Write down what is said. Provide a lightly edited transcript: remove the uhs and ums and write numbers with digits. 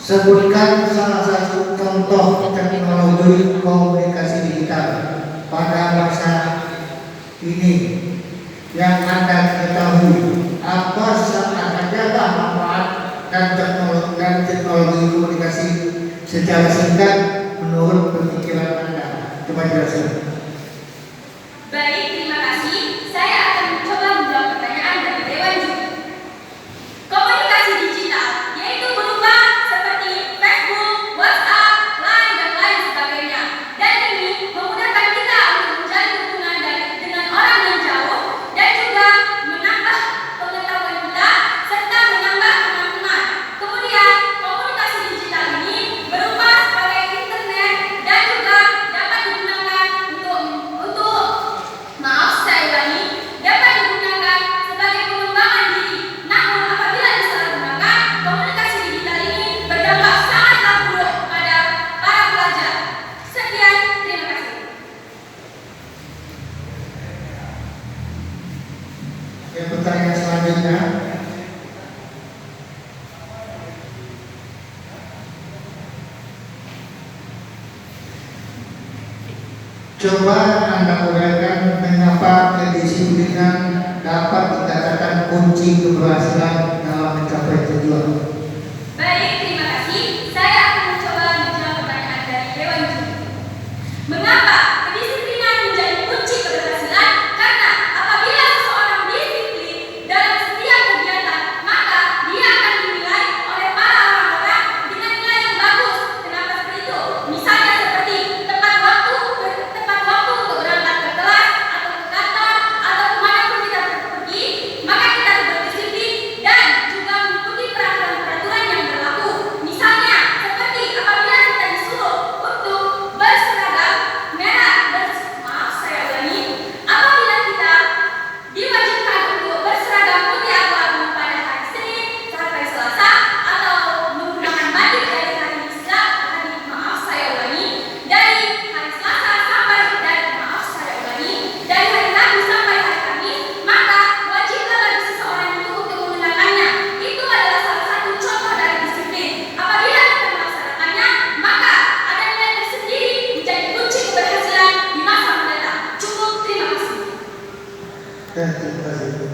Sebutkan salah satu contoh teknologi komunikasi digital pada masa ini yang Anda ketahui. Apa saja manfaat dan teknologi komunikasi secara singkat menurut pemikiran Anda? Coba jelaskan. Baik, terima kasih. Saya akan mencoba menjawab pertanyaan dari Dewan Juri. Komunikasi digital yaitu berupa seperti Facebook, WhatsApp, Line, dan lain sebagainya. Dan ini memudahkan kita untuk menjalin hubungan dengan orang yang jauh dan juga menambah pengetahuan kita serta menambah teman-teman. Kemudian komunikasi digital ini berupa sebagai internet dan juga dapat digunakan dapat digunakan sebagai pengembangan diri. Namun apabila disalahgunakan, komunikasi digital ini berdampak sangatlah buruk pada para pelajar. Sekian, terima kasih. Pertanyaan selanjutnya. Coba Anda uraikan mengapa kedisiplinan dapat dikatakan kunci keberhasilan dalam mencapai tujuan. Baik, terima kasih. Saya akan mencoba menjawab pertanyaan dari Dewan Juri. Mengapa kedisiplinan menjadi kunci keberhasilan? Karena apabila seseorang disiplin dalam setiap kegiatan, maka dia akan dinilai oleh para orang-orang dengan nilai yang bagus. Kenapa seperti itu? Misalnya seperti tepat waktu untuk berangkat ke kelas atau ke kantor atau kemanapun kita pergi, maka kita harus berdisiplin dan juga mengikuti peraturan-peraturan yang berlaku. Misalnya seperti apabila kita disuruh untuk berseragam apabila kita diwajibkan untuk berseragam putih abu-abu pada hari Senin sampai Selasa atau menggunakan batik dari hari hari Rabu sampai hari Kamis, maka wajiblah bagi seseorang itu untuk menggunakannya. Itu adalah salah satu contoh dari disiplin. Apabila kita melaksanakannya, maka ada nilai tersendiri menjadi kunci keberhasilan di masa mendatang. Cukup, terima kasih. Terima kasih.